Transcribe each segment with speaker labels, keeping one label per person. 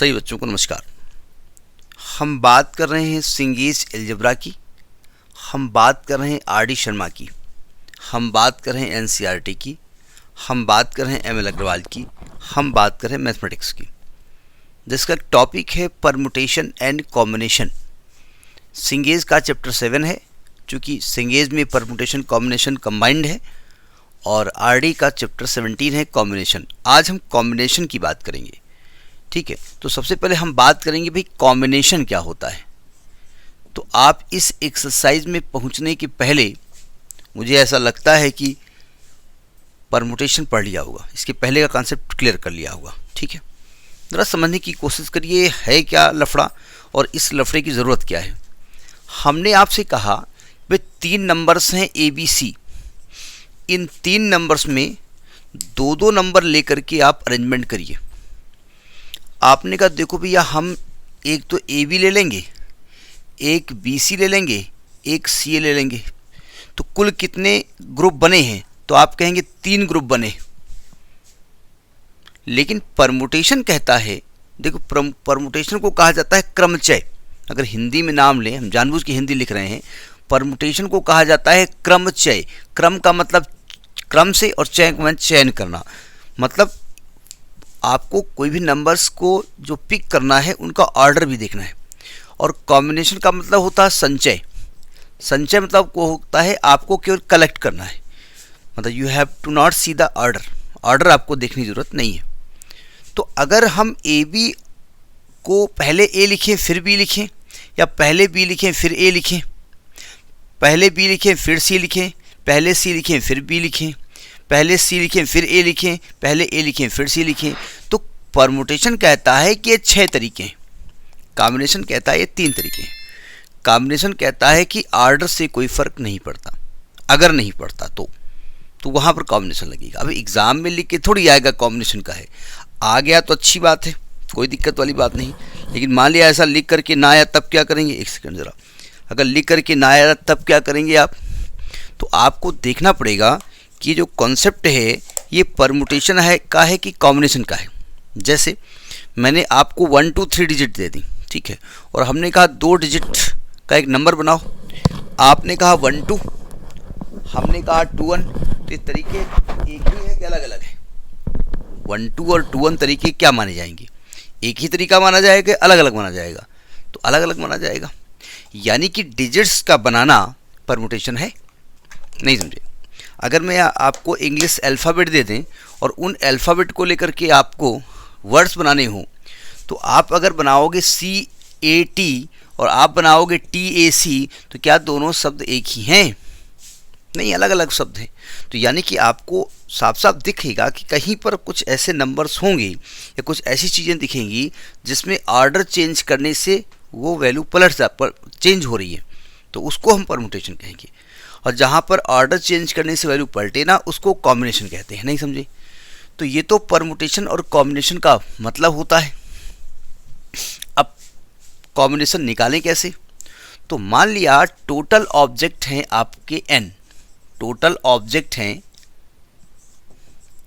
Speaker 1: सभी बच्चों को नमस्कार। हम बात कर रहे हैं सिंगेज अलजेब्रा की, हम बात कर रहे हैं आर.डी. शर्मा की, हम बात कर रहे हैं एनसीईआरटी की, हम बात कर रहे हैं एम.एल. अग्रवाल की, हम बात कर रहे हैं मैथमेटिक्स की, जिसका टॉपिक है परमुटेशन एंड कॉम्बिनेशन। सिंगेज का चैप्टर 7 है, चूँकि सिंगेज में परमुटेशन कॉम्बिनेशन कंबाइंड है, और आर.डी. का चैप्टर 17 है कॉम्बिनेशन। आज हम कॉम्बिनेशन की बात करेंगे, ठीक है। तो सबसे पहले हम बात करेंगे भाई कॉम्बिनेशन क्या होता है। तो आप इस एक्सरसाइज में पहुंचने के पहले मुझे ऐसा लगता है कि परमुटेशन पढ़ लिया होगा, इसके पहले का कॉन्सेप्ट क्लियर कर लिया होगा, ठीक है। ज़रा समझने की कोशिश करिए है क्या लफड़ा और इस लफड़े की ज़रूरत क्या है। हमने आपसे कहा भाई 3 नंबर्स हैं ABC, इन 3 नंबर्स में 2-2 नंबर लेकर के आप अरेंजमेंट करिए। आपने कहा देखो भैया हम एक तो AB ले लेंगे, एक BC ले लेंगे, एक CA ले लेंगे, तो कुल कितने ग्रुप बने हैं? तो आप कहेंगे 3 ग्रुप बने। लेकिन परमुटेशन कहता है, देखो परमुटेशन को कहा जाता है क्रमचय। अगर हिंदी में नाम लें, हम जानबूझ के हिंदी लिख रहे हैं, परमुटेशन को कहा जाता है क्रमचय। क्रम का मतलब क्रम से, और चयन का मतलब चयन करना। मतलब आपको कोई भी नंबर्स को जो पिक करना है उनका ऑर्डर भी देखना है। और कॉम्बिनेशन का मतलब होता है संचय। संचय मतलब को होता है आपको केवल कलेक्ट करना है, मतलब you have to not see the order. Order आपको देखने की ज़रूरत नहीं है। तो अगर हम AB को पहले A लिखें फिर B लिखें, या पहले B लिखें फिर A लिखें, पहले B लिखें फिर C लिखें, पहले C लिखें फिर B लिखें, पहले C लिखें फिर A लिखें, पहले A लिखें फिर C लिखें, तो परमुटेशन कहता है कि ये 6 तरीके हैं। कॉम्बिनेशन कहता है ये 3 तरीके हैं। कॉम्बिनेशन कहता है कि ऑर्डर से कोई फ़र्क नहीं पड़ता, अगर नहीं पड़ता तो वहाँ पर कॉम्बिनेशन लगेगा। अभी एग्ज़ाम में लिख के थोड़ी आएगा कॉम्बिनेशन का है, आ गया तो अच्छी बात है, कोई दिक्कत वाली बात नहीं। लेकिन मान लिया ऐसा लिख करके ना आया तब क्या करेंगे? एक सेकंड ज़रा, अगर लिख करके ना आया तब क्या करेंगे आप? तो आपको देखना पड़ेगा कि जो कॉन्सेप्ट है ये परमुटेशन है का है कि कॉम्बिनेशन का है। जैसे मैंने आपको 1 2 3 डिजिट दे दी, ठीक है, और हमने कहा 2 डिजिट का एक नंबर बनाओ। आपने कहा 1 2, हमने कहा 2 1। तो ये तरीके एक ही है कि अलग अलग है? 1 2 और 2 1 तरीके क्या माने जाएंगे? एक ही तरीका माना जाएगा, अलग अलग माना जाएगा? तो अलग अलग माना जाएगा। यानी कि डिजिट्स का बनाना परमुटेशन है। नहीं समझे? अगर मैं आपको इंग्लिश अल्फ़ाबेट दे दें और उन अल्फ़ाबेट को लेकर के आपको वर्ड्स बनाने हों, तो आप अगर बनाओगे CAT और आप बनाओगे TAC, तो क्या दोनों शब्द एक ही हैं? नहीं, अलग अलग शब्द हैं। तो यानी कि आपको साफ साफ दिखेगा कि कहीं पर कुछ ऐसे नंबर्स होंगे या कुछ ऐसी चीज़ें दिखेंगी जिसमें ऑर्डर चेंज करने से वो वैल्यू चेंज हो रही है, तो उसको हम परमुटेशन कहेंगे। और जहाँ पर ऑर्डर चेंज करने से वैल्यू पलटे ना, उसको कॉम्बिनेशन कहते हैं। नहीं समझे? तो ये तो परमुटेशन और कॉम्बिनेशन का मतलब होता है। अब कॉम्बिनेशन निकालें कैसे? तो मान लिया टोटल ऑब्जेक्ट हैं आपके n, टोटल ऑब्जेक्ट हैं,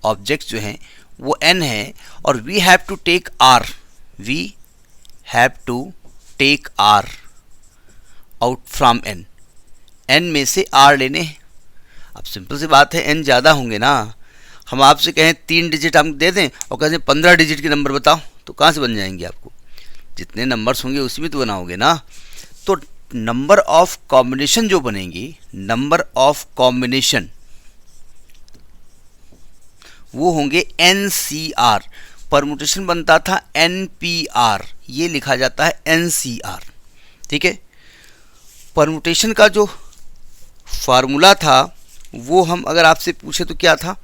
Speaker 1: ऑब्जेक्ट जो हैं वो n है, और we have to take r, we have to take r out from n, n में से r लेने हैं। अब सिंपल सी बात है, n ज़्यादा होंगे ना। हम आपसे कहें 3 डिजिट हम दे दें और कहें 15 डिजिट के नंबर बताओ, तो कहाँ से बन जाएंगे? आपको जितने नंबर्स होंगे उसी में तो बनाओगे ना। तो नंबर ऑफ कॉम्बिनेशन जो बनेंगे, नंबर ऑफ कॉम्बिनेशन वो होंगे NCR। परमुटेशन बनता था NPR, ये लिखा जाता है NCR, ठीक है। परमुटेशन का जो फार्मूला था वो हम अगर आपसे पूछे तो क्या था?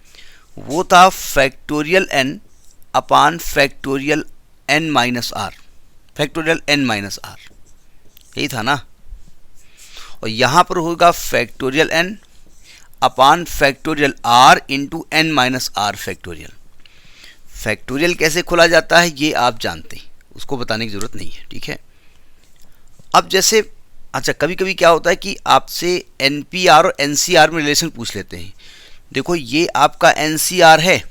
Speaker 1: वो था factorial n upon factorial n minus r, factorial n minus r, यही था ना। और यहाँ पर होगा factorial n upon factorial r into n minus r factorial. Factorial कैसे खोला जाता है ये आप जानते हैं, उसको बताने की ज़रूरत नहीं है, ठीक है। अब जैसे अच्छा, कभी कभी क्या होता है कि आपसे NPR और NCR में रिलेशन पूछ लेते हैं। देखो ये आपका NCR है,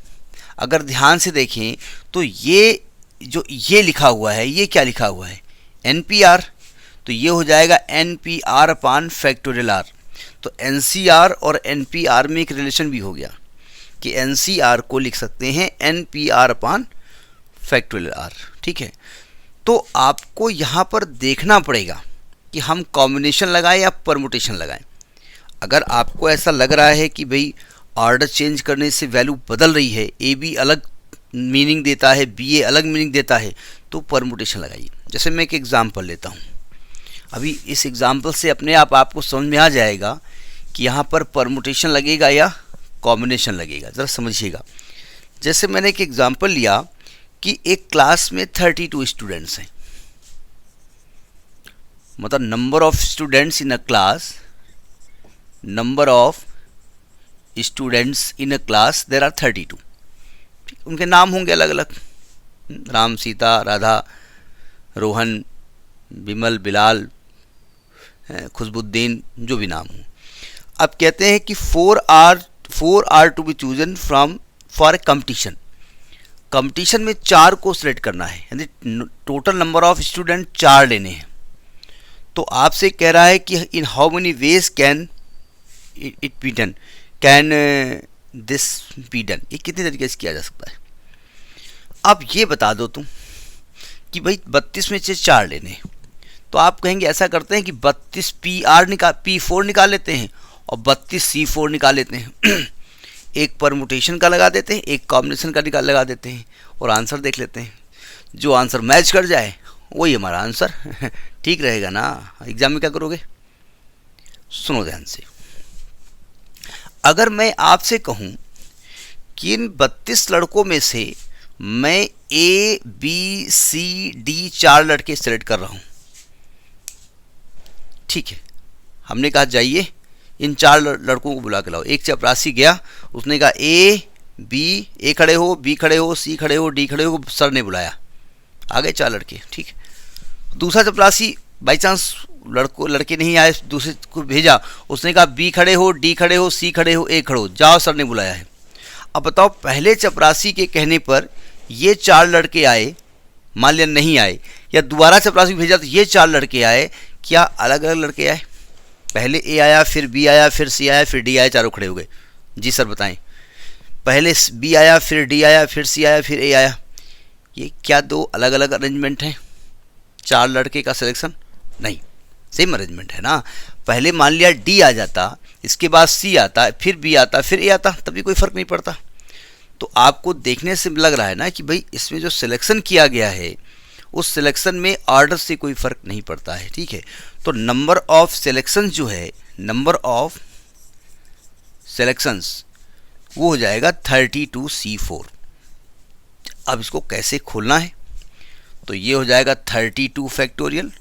Speaker 1: अगर ध्यान से देखें तो ये जो ये लिखा हुआ है, ये क्या लिखा हुआ है, NPR, तो ये हो जाएगा NPR अपान फैक्टोरियल R। तो NCR और NPR में एक रिलेशन भी हो गया कि NCR को लिख सकते हैं NPR अपान फैक्टोरियल R, ठीक है। तो आपको यहाँ पर देखना पड़ेगा कि हम कॉम्बिनेशन लगाएं या परमुटेशन लगाएं। अगर आपको ऐसा लग रहा है कि भाई ऑर्डर चेंज करने से वैल्यू बदल रही है, AB अलग मीनिंग देता है, BA अलग मीनिंग देता है, तो परमुटेशन लगाइए। जैसे मैं एक एग्जांपल लेता हूँ, अभी इस एग्जांपल से अपने आप आपको समझ में आ जाएगा कि यहाँ पर परमुटेशन लगेगा या कॉम्बिनेशन लगेगा। ज़रा समझिएगा। जैसे मैंने एक एग्जांपल लिया कि एक क्लास में 32 स्टूडेंट्स हैं, मतलब number of students in a class, number of students in a class there are 32। ठीक, उनके नाम होंगे अलग अलग, राम, सीता, राधा, रोहन, बिमल, बिलाल, खुशबुद्दीन, जो भी नाम हो। अब कहते हैं कि 4 are to be chosen from for a competition. Competition में 4 को सिलेक्ट करना है, यानी टोटल नंबर ऑफ स्टूडेंट 4 लेने हैं। तो आपसे कह रहा है कि in how many ways can it be done, can this be done, ये कितने तरीके से किया जा सकता है। अब ये बता दो तुम कि भाई 32 में से 4 लेने हैं, तो आप कहेंगे ऐसा करते हैं कि 32 P4 निकाल लेते हैं और 32 C4 निकाल लेते हैं। एक परमुटेशन का लगा देते हैं, एक कॉम्बिनेशन का लगा देते हैं और आंसर देख लेते हैं। जो आंसर मैच कर जाए वही हमारा आंसर। ठीक रहेगा ना। एग्जाम में क्या करोगे, सुनो ध्यान से। अगर मैं आपसे कहूं कि इन 32 लड़कों में से मैं ABCD 4 लड़के सेलेक्ट कर रहा हूं, ठीक है। हमने कहा जाइए इन 4 लड़कों को बुला के लाओ। एक चपरासी गया, उसने कहा A खड़े हो, B खड़े हो, C खड़े हो, D खड़े हो, सर ने बुलाया, आ गए 4 लड़के, ठीक है। दूसरा चपरासी बाई चांस लड़के नहीं आए, दूसरे को भेजा, उसने कहा B खड़े हो, D खड़े हो, C खड़े हो, A खड़े हो, जाओ सर ने बुलाया है। अब बताओ, पहले चपरासी के कहने पर ये 4 लड़के आए, मान लिया नहीं आए, या दोबारा चपरासी भेजा तो ये 4 लड़के आए, क्या अलग अलग लड़के आए? पहले A आया, फिर B आया, फिर C आया, फिर D आया, चारों खड़े हो गए। जी सर बताएं। पहले B आया, फिर D आया, फिर C आया, फिर A आया, ये क्या 2 अलग अलग अरेंजमेंट हैं? 4 लड़के का सिलेक्शन नहीं, सेम अरेंजमेंट है ना। पहले मान लिया D आ जाता, इसके बाद C आता, फिर B आता, फिर A आता, तभी कोई फ़र्क नहीं पड़ता। तो आपको देखने से लग रहा है ना कि भाई इसमें जो सिलेक्शन किया गया है उस सिलेक्शन में ऑर्डर से कोई फ़र्क नहीं पड़ता है, ठीक है। तो नंबर ऑफ सिलेक्शन जो है, नंबर ऑफ सिलेक्शंस, वो हो जाएगा 32 C4। अब इसको कैसे खोलना है, तो ये हो जाएगा 32 factorial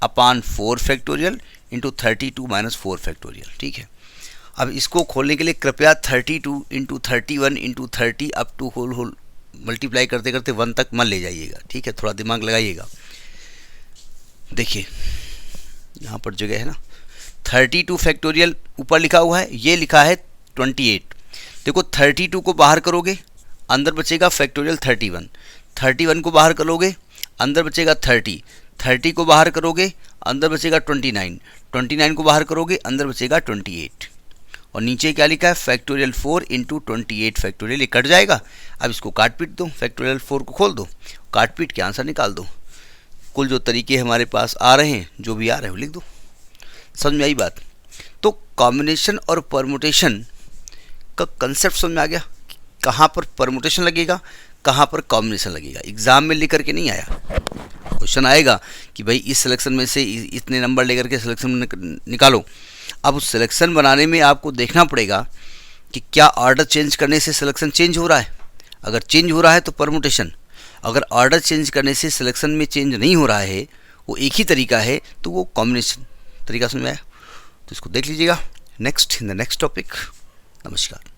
Speaker 1: upon 4 factorial into 32 minus 4 factorial, ठीक है। अब इसको खोलने के लिए कृपया 32 into 31 into 30 up to whole multiply करते करते 1 तक मन ले जाइएगा, ठीक है। थोड़ा दिमाग लगाइएगा। देखिए यहाँ पर जगह है ना, 32 फैक्टोरियल ऊपर लिखा हुआ है, ये लिखा है 28। देखो 32 को बाहर करोगे, अंदर बचेगा फैक्टोरियल 31, 31 को बाहर करोगे, अंदर बचेगा 30, 30 को बाहर करोगे, अंदर बचेगा 29, 29 को बाहर करोगे, अंदर बचेगा 28, और नीचे क्या लिखा है, फैक्टोरियल 4 इंटू 28 फैक्टोरियल। ये कट जाएगा। अब इसको काट पीट दो, फैक्टोरियल 4 को खोल दो, काट पीट के आंसर निकाल दो। कुल जो तरीके हमारे पास आ रहे हैं, जो भी आ रहे हैं वो लिख दो। समझ में आई बात? तो कॉम्बिनेशन और परमुटेशन का कंसेप्ट समझ में आ गया। कहाँ पर परमुटेशन लगेगा, कहाँ पर कॉम्बिनेशन लगेगा। एग्जाम में लिख करके नहीं आया, क्वेश्चन आएगा कि भाई इस सिलेक्शन में से इतने नंबर लेकर के सिलेक्शन निकालो। अब उस सिलेक्शन बनाने में आपको देखना पड़ेगा कि क्या ऑर्डर चेंज करने से सिलेक्शन चेंज हो रहा है। अगर चेंज हो रहा है तो परमुटेशन, अगर ऑर्डर चेंज करने से सिलेक्शन में चेंज नहीं हो रहा है, वो एक ही तरीका है, तो वो कॉम्बिनेशन तरीका समझ में आया। तो इसको देख लीजिएगा next in the next topic. नमस्कार।